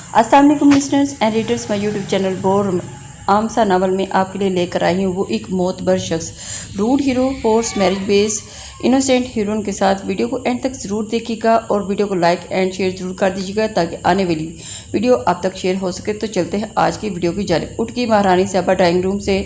अस्सलाम वालेकुम listeners and readers, my YouTube channel bore आम सा नावल में आपके लिए लेकर आई हूँ। वो एक मोतबर शख्स, rude hero, force marriage base, innocent heroine के साथ। वीडियो को एंड तक ज़रूर देखिएगा और वीडियो को लाइक एंड शेयर ज़रूर कर दीजिएगा ताकि आने वाली वीडियो आप तक शेयर हो सके। तो चलते हैं आज की वीडियो की जानिब। उठ की महारानी साहबा ड्राइंग रूम से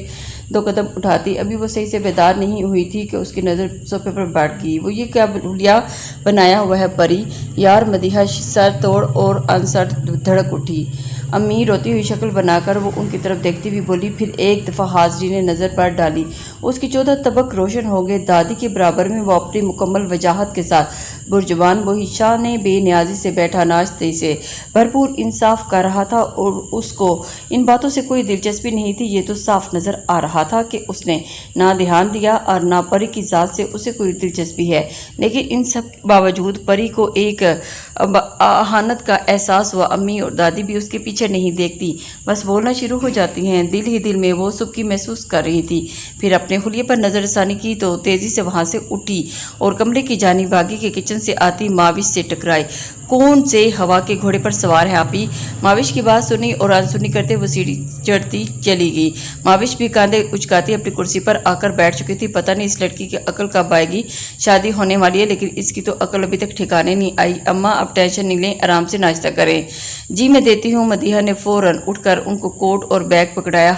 2 कदम उठाती, अभी वो सही से बेदार नहीं हुई थी कि उसकी नज़र सोफे पर बैठ गई। वो ये क्या भूलिया बनाया हुआ है परी, यार मदीहा सर तोड़ और अनसर धड़क उठी। अम्मी रोती हुई शक्ल बनाकर वो उनकी तरफ देखती हुई बोली। फिर एक दफ़ा हाजरी ने नज़र पर डाली, उसकी 14 तबक रोशन हो गए। दादी के बराबर में वो अपनी मुकम्मल वजाहत के साथ बुरजुबान बोहिशा ने बेनियाजी से बैठा नाश्ते से भरपूर इंसाफ कर रहा था और उसको इन बातों से कोई दिलचस्पी नहीं थी। ये तो साफ नज़र आ रहा था कि उसने ना ध्यान दिया और ना परी की ज़ात से उसे कोई दिलचस्पी है। लेकिन इन सब बावजूद परी को एक अहानत का एहसास हुआ। अम्मी और दादी भी उसके पीछे नहीं देखती, बस बोलना शुरू हो जाती हैं। दिल ही दिल में वो सुबकी महसूस कर रही थी। फिर अपने हुलिये पर नज़रसानी की तो तेज़ी से वहाँ से उठी और कमरे की जानिब भागी के किचन से आती माविश से टकराई। कौन से हवा के घोड़े पर सवार है आपी? माविश की बात सुनी और अनसुनी करते वो सीढ़ी चढ़ती चली गई। माविश भी कांधे उचकाती अपनी कुर्सी पर आकर बैठ चुकी थी। पता नहीं इस लड़की की अकल कब आएगी। शादी होने वाली है लेकिन इसकी तो अकल अभी तक ठिकाने नहीं आई। अम्मा अब टेंशन नहीं लें, आराम से नाश्ता करें। जी मैं देती हूँ। मदीहा ने फौरन उठकर उनको कोट और बैग पकड़ाया।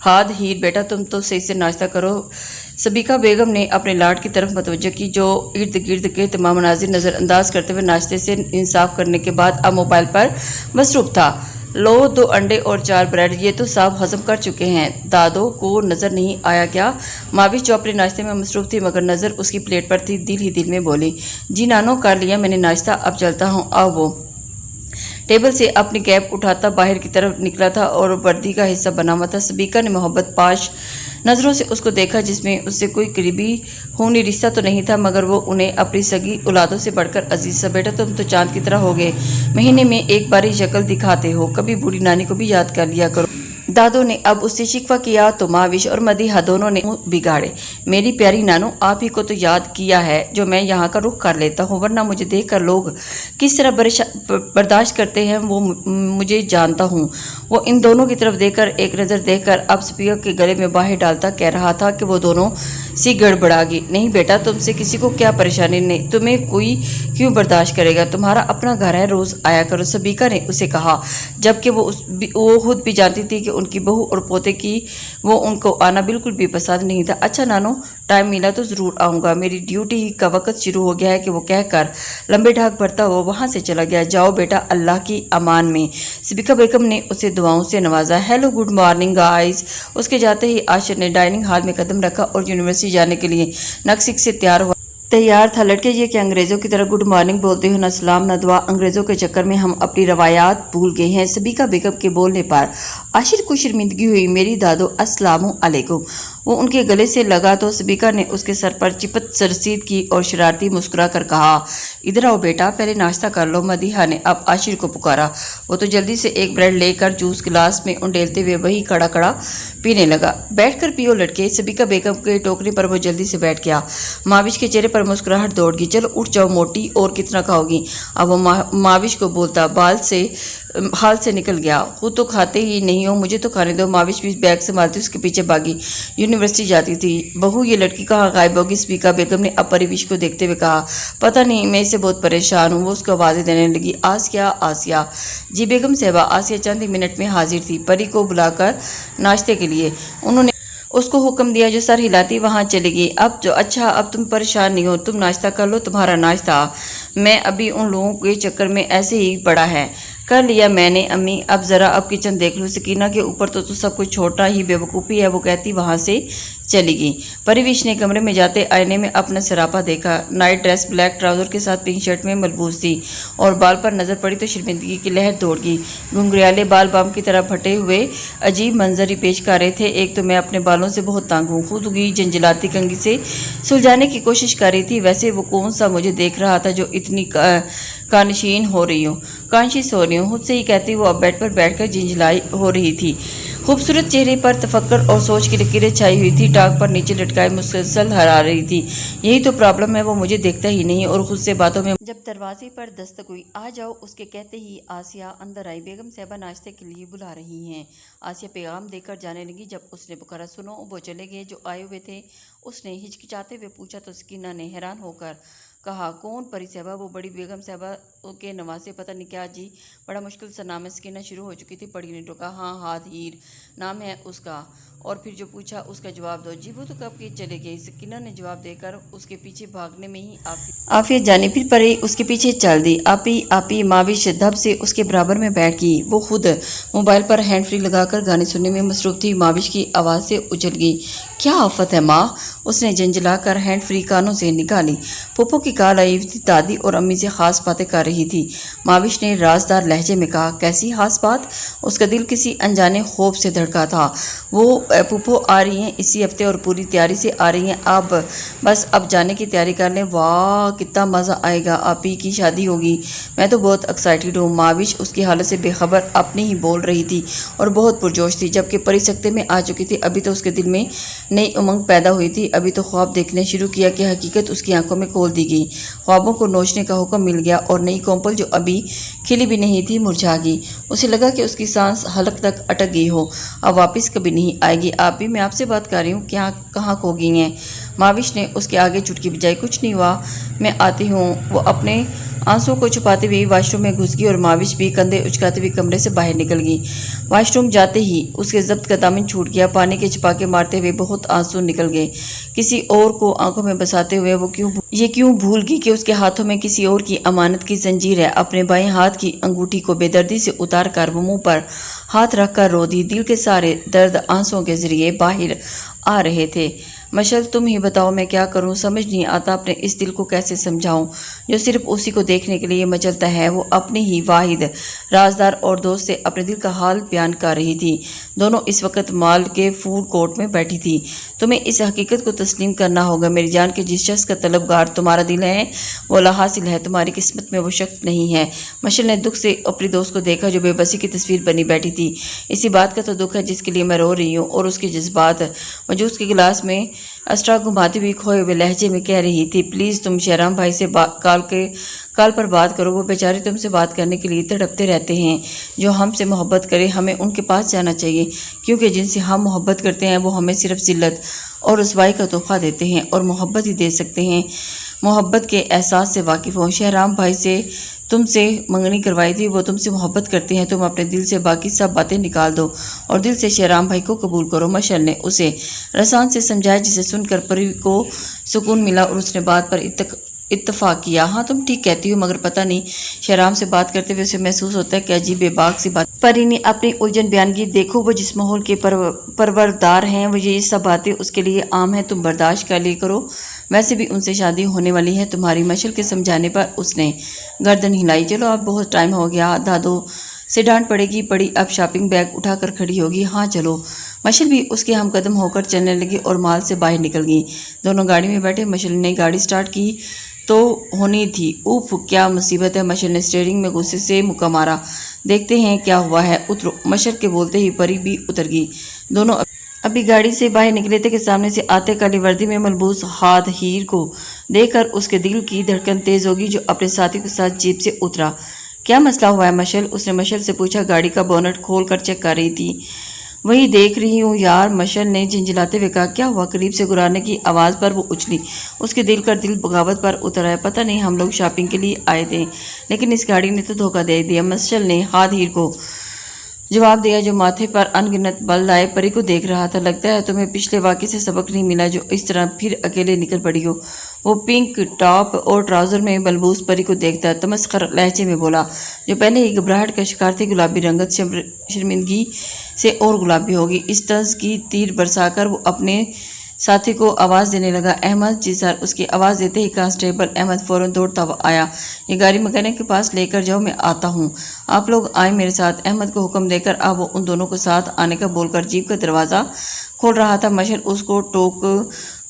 हाथ हीर बेटा तुम तो सही से नाश्ता करो। सबीका बेगम ने अपने लाड की तरफ मतवज्जो की जो इर्द गिर्द के तमाम मनाजिर नज़रअंदाज करते हुए नाश्ते से इंसाफ करने के बाद अब मोबाइल पर मसरूफ था। लो 2 अंडे और 4 ब्रेड, ये तो साफ हजम कर चुके हैं। दादो को नज़र नहीं आया क्या? माविश जो अपने नाश्ते में मसरूफ थी मगर नज़र उसकी प्लेट पर थी, दिल ही दिल में बोली, जी नानो कर लिया मैंने नाश्ता, अब चलता हूँ। अब वो टेबल से अपनी कैप उठाता बाहर की तरफ निकला था और वर्दी का हिस्सा बना हुआ था। सबीका ने मोहब्बत पाश नज़रों से उसको देखा, जिसमें उससे कोई करीबी खूनी रिश्ता तो नहीं था मगर वो उन्हें अपनी सगी औलादों से बढ़कर अजीज सा। बेटा तुम तो चांद की तरह हो गए, महीने में एक बार ही शक्ल दिखाते हो, कभी बूढ़ी नानी को भी याद कर लिया करो। दादो ने अब उससे शिकवा किया तो माविश और मदीहा दोनों ने मुंह बिगाड़े। मेरी प्यारी नानो, आप ही को तो याद किया है जो मैं यहाँ का रुख कर लेता हूँ, वरना मुझे देखकर लोग किस तरह बर्दाश्त करते हैं वो मुझे जानता हूँ। वो इन दोनों की तरफ देखकर एक नज़र देखकर अब स्पीकर के गले में बाहें डालता कह रहा था कि वो दोनों सी गड़बड़ा गई। नहीं बेटा, तुमसे किसी को क्या परेशानी नहीं, तुम्हें कोई क्यों बर्दाश्त करेगा, तुम्हारा अपना घर है, रोज़ आया करो। सबीका ने उसे कहा, जबकि वो खुद भी जानती थी कि उनकी बहू और पोते की वो उनको आना बिल्कुल भी पसंद नहीं था। अच्छा नानो, टाइम मिला तो ज़रूर आऊँगा, मेरी ड्यूटी का वक्त शुरू हो गया है कि वो कहकर लंबे ढाक भरता हुआ वहाँ से चला गया। जाओ बेटा, अल्लाह की अमान में। सबीका बेगम ने उसे दुआओं से नवाजा। Hello good morning guys. उसके जाते ही आशिर ने डाइनिंग हॉल में कदम रखा और यूनिवर्सिटी जाने के लिए नक्सिक से तैयार था। लड़के ये कि अंग्रेज़ों की तरह गुड मॉर्निंग बोलते हो, न सलाम न दुआ। अंग्रेज़ों के चक्कर में हम अपनी रवायात भूल गए हैं। सबीका बेगम के बोलने पर आशिर को शर्मिंदगी हुई। मेरी दादो अस्सलामु अलैकुम। वो उनके गले से लगा तो सबीका ने उसके सर पर चिपत सरसीद की और शरारती मुस्कुरा कर कहा, इधर आओ बेटा, पहले नाश्ता कर लो। मदीहा ने अब आशिर को पुकारा। वो तो जल्दी से एक ब्रेड लेकर जूस गिलास में उंडेलते हुए वही कड़ा कड़ा पीने लगा। बैठकर पियो लड़के। सबीका बेगम के टोकरे पर वो जल्दी से बैठ गया। माविश के चेहरे पर मुस्कुराहट दौड़ गई। चलो उठ जाओ मोटी, और कितना खाओगी? अब वो माविश को बोलता हाल से निकल गया। खुद तो खाते ही नहीं हो, मुझे तो खाने दो। माविश भी बैग संभालती उसके पीछे भागी। यूनिवर्सिटी जाती थी। बहू ये लड़की कहाँ गायब होगी? सबीका बेगम ने अब परिविश को देखते हुए कहा, पता नहीं, मैं इससे बहुत परेशान हूँ। वो उसको आवाज़ें देने लगी। आसिया। जी बेगम साहबा। आसिया चंद ही मिनट में हाजिर थी परी को बुलाकर नाश्ते के लिए। उन्होंने उसको हुक्म दिया, जो सर हिलाती वहाँ चली गई। अब जो अच्छा, अब तुम परेशान नहीं हो, तुम नाश्ता कर लो, तुम्हारा नाश्ता। मैं अभी उन लोगों के चक्कर में ऐसे ही पड़ा है, कर लिया मैंने। अम्मी अब ज़रा अब किचन देख लो। सकीना के ऊपर तो सब कुछ छोटा ही बेवकूफ़ी है, वो कहती वहाँ से चली गई। परिविश ने कमरे में जाते आईने में अपना सरापा देखा। नाइट ड्रेस ब्लैक ट्राउज़र के साथ पिंक शर्ट में मलबूस थी और बाल पर नज़र पड़ी तो शर्मिंदगी की लहर दौड़ गई। घुंघरियाले बाल बाम की तरह फटे हुए अजीब मंजर ही पेश कर रहे थे। एक तो मैं अपने बालों से बहुत तंग हूँ, खुद की जंजलाती कंघी से सुलझाने की कोशिश कर रही थी। वैसे वो कौन सा मुझे देख रहा था जो इतनी कानशीन हो रही हूँ, खुद से ही कहती वो अब बेड पर बैठकर झिंझलाई हो रही थी। खूबसूरत चेहरे पर तफक्कुर और सोच की लकीरें छाई हुई थी। टांग पर नीचे लटकाए मुसलसल हरा रही थी। यही तो प्रॉब्लम है, वो मुझे देखता ही नहीं और खुद से बातों में। जब दरवाजे पर दस्तक हुई, आ जाओ, उसके कहते ही आसिया अंदर आई। बेगम साहबा नाश्ते के लिए बुला रही हैं। आसिया पैगाम देकर जाने लगी। जब उसने पुकारा, सुनो, वो चले गए जो आए हुए थे। उसने हिचकिचाते हुए पूछा तो सकीना ने हैरान होकर कहा, कौन? परी साहबा, वो बड़ी बेगम साहबा के नवासे, पता नहीं क्या जी, बड़ा मुश्किल सा नाम है। सकीना शुरू हो चुकी थी। परी ने टोका, हाँ हाथ हीर नाम है उसका। और फिर जो पूछा उसका जवाब दो। जी वो तो कब के चले गए। सकीना ने जवाब देकर उसके पीछे भागने में ही आफिया जानी, फिर परी उसके पीछे चल दी। आपी माविश धब से उसके बराबर में बैठ गई। वो खुद मोबाइल पर हैंड फ्री लगाकर गाने सुनने में मसरूफ थी। माविश की आवाज़ से उछल गई, क्या आफत है माँ? उसने झंझलाकर हैंड फ्री कानों से निकाली। पोपो की कॉल आई थी। दादी और अम्मी से खास बातें कर रही थी। माविश ने राजदार लहजे में कहा, कैसी खास बात? उसका दिल किसी अनजाने खौफ से धड़का था। वो पुप्पो आ रही हैं इसी हफ्ते और पूरी तैयारी से आ रही हैं। अब जाने की तैयारी कर लें। वाह कितना मज़ा आएगा, आपी की शादी होगी। मैं तो बहुत एक्साइटेड हूँ। माविश उसकी हालत से बेखबर अपनी ही बोल रही थी और बहुत पुरजोश थी। जबकि परी सख्ते में आ चुकी थी। अभी तो उसके दिल में नई उमंग पैदा हुई थी। अभी तो ख्वाब देखने शुरू किया कि हकीकत उसकी आंखों में खोल दी गई। ख्वाबों को नोचने का हुक्म मिल गया और नई कोंपल जो अभी खिली भी नहीं थी मुरझा गई। उसे लगा कि उसकी सांस हलक तक अटक गई हो, अब वापस कभी नहीं आएगी। आप भी, मैं आपसे बात कर रही हूँ, क्या कहाँ खो गई हैं? माविश ने उसके आगे चुटकी बजाई। कुछ नहीं हुआ, मैं आती हूँ। वो अपने आंसुओं को छुपाते हुए वाशरूम में घुस गई और माविश भी कंधे उचकाते हुए कमरे से बाहर निकल गई। वाशरूम जाते ही उसके जब्त का दामन छूट गया। पानी के छपाके मारते हुए बहुत आंसू निकल गए। किसी और को आंखों में बसाते हुए वो क्यों भूल गई कि उसके हाथों में किसी और की अमानत की जंजीर है। अपने बाएं हाथ की अंगूठी को बेदर्दी से उतार कर वो मुंह पर हाथ रखकर रो दी। दिल के सारे दर्द आंसुओं के जरिए बाहर आ रहे थे। मशल, तुम ही बताओ, मैं क्या करूं? समझ नहीं आता अपने इस दिल को कैसे समझाऊं जो सिर्फ उसी को देखने के लिए मचलता है। वो अपनी ही वाहिद राजदार और दोस्त से अपने दिल का हाल बयान कर रही थी। दोनों इस वक्त माल के फूड कोर्ट में बैठी थी। तुम्हें इस हकीकत को तस्लीम करना होगा मेरी जान के जिस शख्स का तलबगार तुम्हारा दिल है वो लाहासिल है। तुम्हारी किस्मत में वो शख्स नहीं है। मशल ने दुख से अपनी दोस्त को देखा जो बेबसी की तस्वीर बनी बैठी थी। इसी बात का तो दुख है जिसके लिए मैं रो रही हूँ। और उसके जज्बात वजूद के गिलास में अस्ट्रा घुमाती हुई खोए हुए लहजे में कह रही थी, प्लीज़ तुम शहराम भाई से कॉल पर बात करो। वो बेचारे तुमसे बात करने के लिए तड़पते रहते हैं। जो हमसे मोहब्बत करे हमें उनके पास जाना चाहिए, क्योंकि जिनसे हम मोहब्बत करते हैं वो हमें सिर्फ जिल्लत और रुसवाई का तोहफा देते हैं और मोहब्बत ही दे सकते हैं। मोहब्बत के एहसास से वाकिफ़ हो। शहराम भाई से तुमसे मंगनी करवाई थी, वो तुमसे मोहब्बत करते हैं। तुम अपने दिल से बाकी सब बातें निकाल दो और दिल से शहराम भाई को कबूल करो। मशल ने उसे रसान से समझाया, जिसे सुनकर परी को सुकून मिला और उसने बात पर इत्तफाक किया। हाँ तुम ठीक कहती हो, मगर पता नहीं शहराम से बात करते हुए उसे महसूस होता है कि अजीब बेबाक सी बात। परी ने अपनी उलझन बयान की। देखो वो जिस माहौल के परवरदार हैं वो ये सब बातें उसके लिए आम है। तुम बर्दाश्त कर लिया करो, वैसे भी उनसे शादी होने वाली है तुम्हारी। मशल के समझाने पर उसने गर्दन हिलाई। चलो अब बहुत टाइम हो गया, दादो से डांट पड़ेगी। बड़ी अब शॉपिंग बैग उठाकर खड़ी होगी। हाँ चलो। मशल भी उसके हम कदम होकर चलने लगी और माल से बाहर निकल गई। दोनों गाड़ी में बैठे। मशल ने गाड़ी स्टार्ट की तो होनी थी। उफ क्या मुसीबत है। मशल ने स्टीयरिंग में गुस्से से मुक्का मारा। देखते हैं क्या हुआ है, उतरो। मशल के बोलते ही परी भी उतर गई। दोनों अभी गाड़ी से बाहर निकले थे कि सामने से आते काली वर्दी में मलबूस हाथ हीर को देखकर उसके दिल की धड़कन तेज होगी, जो अपने साथी के साथ जीप से उतरा। क्या मसला हुआ है मशल? उसने मशल से पूछा। गाड़ी का बोनट खोल कर चेक कर रही थी। वही देख रही हूँ यार, मशल ने झिंझलाते हुए कहा। क्या हुआ? करीब से गुराने की आवाज़ पर वो उछली। उसके दिल का दिल बगावत पर उतर आया। पता नहीं, हम लोग शॉपिंग के लिए आए थे लेकिन इस गाड़ी ने तो धोखा दे दिया। मशल ने हाथ हीर को जवाब दिया, जो माथे पर अनगिनत बल लाए परी को देख रहा था। लगता है तुम्हें पिछले वाक़े से सबक नहीं मिला जो इस तरह फिर अकेले निकल पड़ी हो। वो पिंक टॉप और ट्राउज़र में बलबूस परी को देखता तमस्खर लहजे में बोला, जो पहले ही घबराहट का शिकार थी। गुलाबी रंगत शर्मिंदगी से और गुलाबी होगी। इस तर्ज की तीर बरसाकर वो अपने साथी को आवाज़ देने लगा। अहमद जी सर। उसकी आवाज़ देते ही कांस्टेबल अहमद फ़ौरन दौड़ता हुआ आया। ये गाड़ी मैकेनिक के पास लेकर जाओ, मैं आता हूँ। आप लोग आए मेरे साथ। अहमद को हुक्म देकर अब वो उन दोनों को साथ आने का बोलकर जीप का दरवाज़ा खोल रहा था। मशल उसको टोक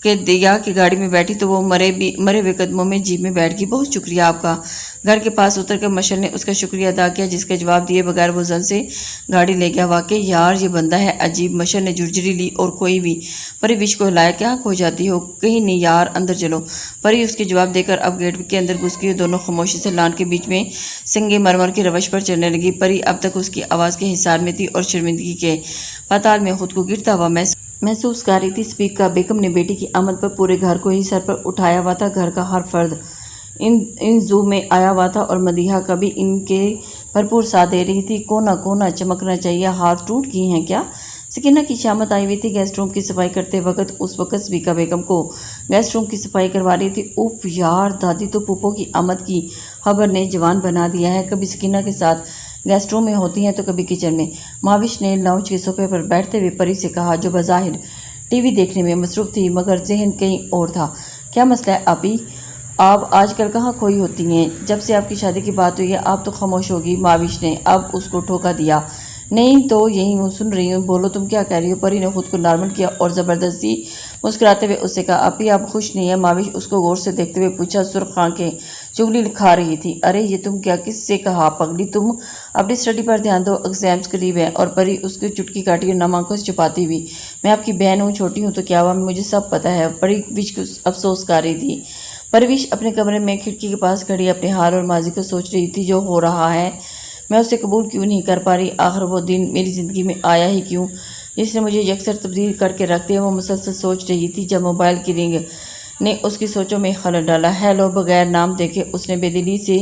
के दिया कि गाड़ी में बैठी तो वो मरे हुए कदमों में जीप में बैठ गई। बहुत शुक्रिया आपका। گھر کے پاس اتر کر مشل نے اس کا شکریہ ادا کیا، جس کا جواب دیے بغیر وہ زن سے گاڑی لے گیا۔ واقعی یار یہ بندہ ہے عجیب، مشل نے جھرجھری لی اور کوئی بھی پری وش کو ہلایا۔ کیا کھو جاتی ہو؟ کہیں نہیں یار، اندر چلو۔ پری اس کے جواب دے کر اب گیٹ کے اندر گھس گئی اور دونوں خاموشی سے لان کے بیچ میں سنگ مرمر کے روش پر چلنے لگی۔ پری اب تک اس کی آواز کے حصار میں تھی اور شرمندگی کے پاتال میں خود کو گرتا ہوا محسوس کر رہی تھی۔ سبیکا بیگم نے بیٹی کی آمد پر پورے گھر کو ہی سر پر اٹھایا ہوا تھا۔ گھر کا ہر فرد ان زو میں آیا ہوا تھا اور مدیحہ کبھی ان کے بھرپور ساتھ دے رہی تھی۔ کونا کونا چمکنا چاہیے، ہاتھ ٹوٹ گئی ہیں کیا؟ سکینہ کی شامت آئی ہوئی تھی گیسٹ روم کی صفائی کرتے وقت۔ اس وقت سبیکا بیگم کو گیسٹ روم کی صفائی کروا رہی تھی۔ اوف یار، دادی تو پھوپھو کی آمد کی خبر نے جوان بنا دیا ہے۔ کبھی سکینہ کے ساتھ گیسٹ روم میں ہوتی ہیں تو کبھی کچن میں۔ ماوش نے لاؤنج کے صوفے پر بیٹھتے ہوئے پری سے کہا، جو بظاہر ٹی وی دیکھنے میں مصروف تھی مگر ذہن کہیں اور تھا۔ کیا مسئلہ ہے آپی؟ آپ آج کل کہاں کھوئی ہوتی ہیں؟ جب سے آپ کی شادی کی بات ہوئی ہے آپ تو خاموش ہوگی۔ ماوش نے اب اس کو ٹھوکا دیا۔ نہیں تو یہی ہوں، سن رہی ہوں، بولو تم کیا کہہ رہی ہو؟ پری نے خود کو نارمل کیا اور زبردستی مسکراتے ہوئے اس سے کہا، آپی آپ خوش نہیں ہیں؟ ماوش اس کو غور سے دیکھتے ہوئے پوچھا۔ سرخ آنکھیں چگلی کھا رہی تھی۔ ارے یہ تم کیا، کس سے کہا پگلی؟ تم اپنی اسٹڈی پر دھیان دو، ایگزامز قریب ہیں۔ اور پری اس کی چٹکی کاٹی اور نم آنکھوں سے چھپاتی ہوئی، میں آپ کی بہن ہوں، چھوٹی ہوں تو کیا ہوا، مجھے سب پتہ ہے۔ پری وش کو افسوس کر رہی تھی۔ پرویش اپنے کمرے میں کھڑکی کے پاس کھڑی اپنے حال اور ماضی کو سوچ رہی تھی۔ جو ہو رہا ہے میں اسے قبول کیوں نہیں کر پا رہی؟ آخر وہ دن میری زندگی میں آیا ہی کیوں جس نے مجھے یکسر تبدیل کر کے رکھ دیا؟ وہ مسلسل سوچ رہی تھی جب موبائل کی رنگ نے اس کی سوچوں میں خلل ڈالا۔ ہیلو، بغیر نام دیکھے اس نے بے دلی سے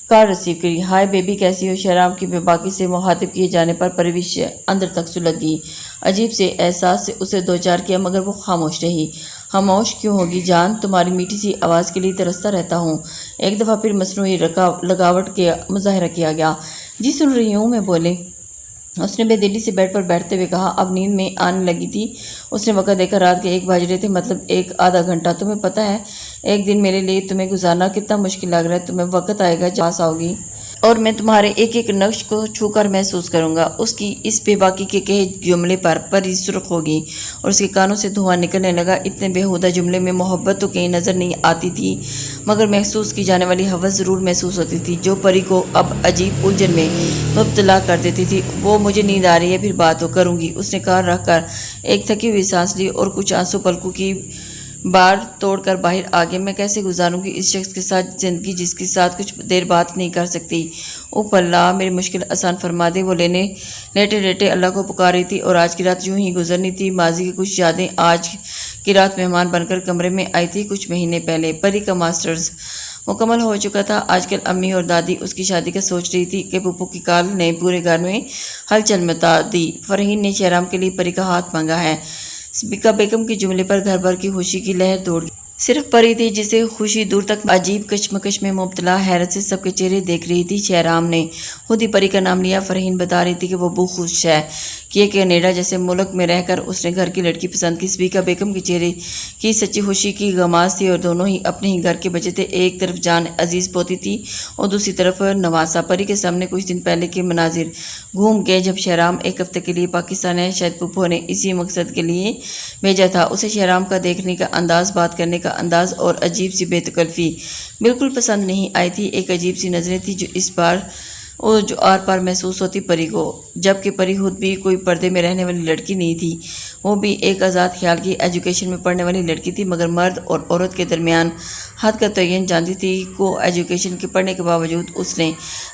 کال ریسیو کری۔ ہائے بیبی، کیسی ہو؟ شہرام کی بے باکی سے مخاطب کیے جانے پر پرویش اندر تک سلگ گئی۔ عجیب سے احساس سے اسے دو چار کیا مگر وہ خاموش رہی۔ خاموش کیوں ہوگی جان؟ تمہاری میٹھی سی آواز کے لیے ترستا رہتا ہوں۔ ایک دفعہ پھر مصنوعی لگاوٹ کے مظاہرہ کیا گیا۔ جی سن رہی ہوں میں، بولے، اس نے بے دلی سے بیڈ پر بیٹھتے ہوئے کہا۔ اب نیند میں آنے لگی تھی۔ اس نے وقت دیکھا، رات کے 1 بج رہے تھے، مطلب ایک آدھا گھنٹہ۔ تمہیں پتہ ہے ایک دن میرے لیے تمہیں گزارنا کتنا مشکل لگ رہا ہے۔ تمہیں وقت آئے گا جب پاس آؤ گی اور میں تمہارے ایک ایک نقش کو چھو کر محسوس کروں گا۔ اس کی اس بے باکی کے کہے جملے پر پری سرخ ہو گئی اور اس کے کانوں سے دھواں نکلنے لگا۔ اتنے بےہودہ جملے میں محبت تو کہیں نظر نہیں آتی تھی مگر محسوس کی جانے والی ہوس ضرور محسوس ہوتی تھی جو پری کو اب عجیب الجھن میں مبتلا کر دیتی تھی۔ وہ مجھے نیند آ رہی ہے، پھر بات ہو کروں گی۔ اس نے کار رکھ کر ایک تھکی ہوئی سانس لی اور کچھ آنسو پلکوں کی بار توڑ کر باہر آ گئے۔ میں کیسے گزاروں گی اس شخص کے ساتھ زندگی جس کے ساتھ کچھ دیر بات نہیں کر سکتی؟ اوپ اللہ میری مشکل آسان فرما دے۔ وہ لیٹے لیٹے اللہ کو پکار رہی تھی اور آج کی رات یوں ہی گزرنی تھی۔ ماضی کی کچھ یادیں آج کی رات مہمان بن کر کمرے میں آئی تھی۔ کچھ مہینے پہلے پری کا ماسٹرز مکمل ہو چکا تھا۔ آج کل امی اور دادی اس کی شادی کا سوچ رہی تھی کہ پھوپھو کی کال نے پورے گھر میں ہلچل مچا دی۔ فرحین نے شہرام کے لیے پری کا ہاتھ مانگا ہے۔ سبیکا بیگم کے جملے پر گھر بھر کی خوشی کی لہر دوڑ گئی۔ صرف پری تھی جسے خوشی دور تک عجیب کشمکش میں مبتلا حیرت سے سب کے چہرے دیکھ رہی تھی۔ شہرام نے خود ہی پری کا نام لیا۔ فرحین بتا رہی تھی کہ وہ بہت خوش ہے کہ کینیڈا جیسے ملک میں رہ کر اس نے گھر کی لڑکی پسند کی۔ سبیکا بیگم کے چہرے کی سچی خوشی کی غماز تھی اور دونوں ہی اپنے ہی گھر کے بچے تھے۔ ایک طرف جان عزیز پوتی تھی اور دوسری طرف نواسا۔ پری کے سامنے کچھ دن پہلے کے مناظر گھوم گئے جب شہرام 1 ہفتے کے لیے پاکستان ہے۔ شاید پھوپھو نے اسی مقصد کے لیے بھیجا تھا۔ اسے شہرام کا دیکھنے کا انداز، بات کرنے کا انداز اور عجیب سی بے تکلفی بالکل پسند نہیں آئی تھی۔ ایک عجیب سی نظریں تھی جو آر پار محسوس ہوتی پری کو، جبکہ پری خود بھی کوئی پردے میں رہنے والی لڑکی نہیں تھی۔ وہ بھی ایک آزاد خیال کی ایجوکیشن میں پڑھنے والی لڑکی تھی مگر مرد اور عورت کے درمیان حد کا تعین جانتی تھی۔ کو ایجوکیشن کے پڑھنے کے باوجود اس نے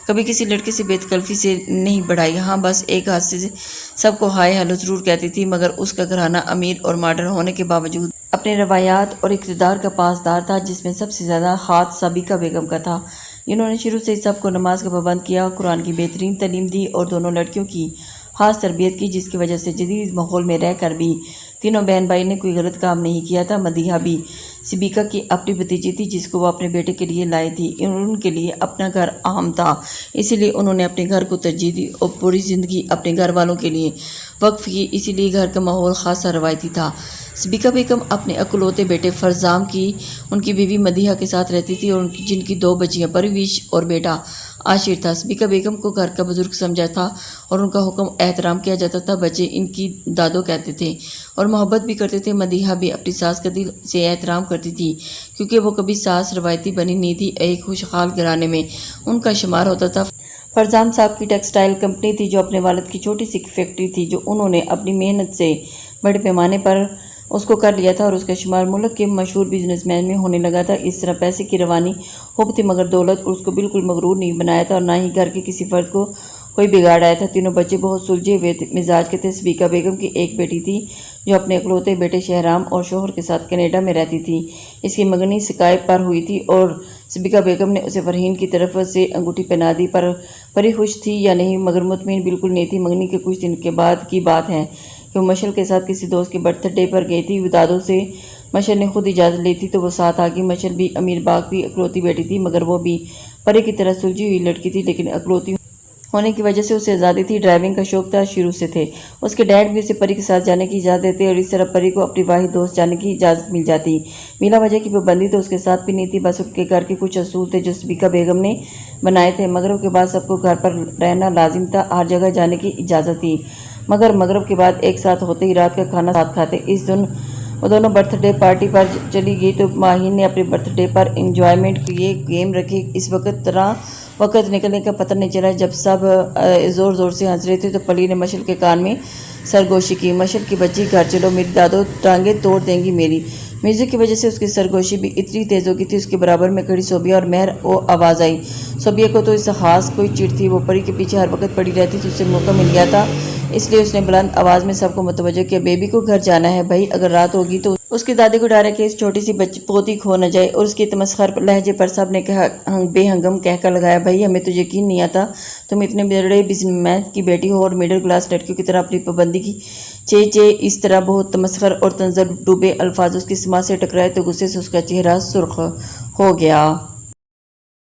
کبھی کسی لڑکے سے بے تکلفی سے نہیں بڑھائی۔ ہاں بس ایک ہاتھ سے سب کو ہائے ہیلو ضرور کہتی تھی مگر اس کا گھرانہ امیر اور ماڈرن ہونے کے باوجود اپنے روایات اور اقتدار کا پاسدار تھا جس میں سب سے زیادہ ہاتھ سبیکا بیگم کا تھا۔ انہوں نے شروع سے سب کو نماز کا پابند کیا، قرآن کی بہترین تعلیم دی اور دونوں لڑکیوں کی خاص تربیت کی جس کی وجہ سے جدید ماحول میں رہ کر بھی تینوں بہن بھائی نے کوئی غلط کام نہیں کیا تھا۔ مدیحہ بھی سبیکا کی اپنی بھتیجی تھی جس کو وہ اپنے بیٹے کے لیے لائی تھی۔ ان کے لیے اپنا گھر اہم تھا، اسی لیے انہوں نے اپنے گھر کو ترجیح دی اور پوری زندگی اپنے گھر والوں کے لیے وقف کی، اسی لیے گھر کا ماحول خاصا روایتی تھا۔ سبیکا بیگم اپنے اکلوتے بیٹے فرزام کی ان کی بیوی مدیحہ کے ساتھ رہتی تھی اور جن کی 2 بچیاں پرویش اور بیٹا عاشر تھا۔ سبیکہ بیگم کو گھر کا بزرگ سمجھا تھا اور ان کا حکم احترام کیا جاتا تھا۔ بچے ان کی دادو کہتے تھے اور محبت بھی کرتے تھے۔ مدیحہ بھی اپنی ساس کا دل سے احترام کرتی تھی کیونکہ وہ کبھی ساس روایتی بنی نہیں تھی۔ ایک خوشحال گھرانے میں ان کا شمار ہوتا تھا۔ فرزان صاحب کی ٹیکسٹائل کمپنی تھی جو اپنے والد کی چھوٹی سی فیکٹری تھی جو انہوں نے اپنی محنت سے بڑے پیمانے پر اس کو کر لیا تھا اور اس کا شمار ملک کے مشہور بزنس مین میں ہونے لگا تھا۔ اس طرح پیسے کی روانی خوب تھی مگر دولت اس کو بالکل مغرور نہیں بنایا تھا اور نہ ہی گھر کے کسی فرد کو کوئی بگاڑ آیا تھا۔ تینوں بچے بہت سلجھے ہوئے مزاج کے تھے۔ سبیکہ بیگم کی ایک بیٹی تھی جو اپنے اکلوتے بیٹے شہرام اور شوہر کے ساتھ کینیڈا میں رہتی تھی۔ اس کی منگنی اسکائپ پر ہوئی تھی اور سبیکہ بیگم نے اسے فرحین کی طرف سے انگوٹھی پہنا دی۔ پر پری خوش تھی یا نہیں مگر مطمئن بالکل نہیں تھی۔ منگنی کے کچھ دن کے بعد کی بات ہے کہ وہ مشل کے ساتھ کسی دوست کے برتھ ڈے پر گئی تھی۔ دادو سے مشل نے خود اجازت لی تھی تو وہ ساتھ آ گئی۔ مشل بھی امیر باغ کی اکلوتی بیٹی تھی مگر وہ بھی پری کی طرح سلجھی ہوئی لڑکی تھی لیکن اکلوتی ہونے کی وجہ سے اسے آزادی تھی۔ ڈرائیونگ کا شوق تھا شروع سے تھے۔ اس کے ڈیڈ بھی اسے پری کے ساتھ جانے کی اجازت دیتے اور اس طرح پری کو اپنی واحد دوست جانے کی اجازت مل جاتی۔ بلا وجہ کی پابندی تو اس کے ساتھ بھی نہیں تھی، بس ان کے گھر کے کچھ اصول تھے جو سبیکہ بیگم نے بنائے تھے۔ مغرب کے بعد سب کو گھر پر رہنا لازم تھا، ہر جگہ جانے کی اجازت تھی مگر مغرب کے بعد ایک ساتھ ہوتے ہی رات کا کھانا ساتھ کھاتے۔ اس دن وہ دونوں برتھ ڈے پارٹی پر چلی گئی تو ماہین نے اپنے برتھ ڈے پر انجوائمنٹ کے لیے گیم رکھی۔ اس طرح وقت نکلنے کا پتہ نہیں چلا۔ جب سب زور زور سے ہنس رہے تھے تو پلی نے مشل کے کان میں سرگوشی کی، مشل کی بچی گھر چلو، میری دادو ٹانگیں توڑ دیں گی میری۔ میوزک کی وجہ سے اس کی سرگوشی بھی اتنی تیز ہو گئی تھی۔ اس کے برابر میں کھڑی صوبیہ اور مہر کو آواز آئی۔ صوبیہ کو تو اس سے خاص کوئی چڑ تھی، وہ پری کے پیچھے ہر وقت پڑی رہتی تھی، اسے موقع مل گیا تھا اس لیے اس نے بلند آواز میں سب کو متوجہ کیا، بیبی کو گھر جانا ہے بھائی، اگر رات ہوگی تو اس کی دادی کو ڈر ہے کہ اس چھوٹی سی پوتی کھو نہ جائے۔ اور اس کے تمسخر لہجے پر سب نے بے ہنگم کہہ لگایا، بھائی ہمیں تو یقین نہیں آتا تم اتنے بڑے بزنس مین کی بیٹی ہو اور میڈل کلاس لڑکیوں کی طرح اپنی پابندی کی چے اس طرح بہت تمسخر اور تنزل ڈوبے الفاظ اس کی سماعت سے ٹکرائے تو غصے سے اس کا چہرہ سرخ ہو گیا۔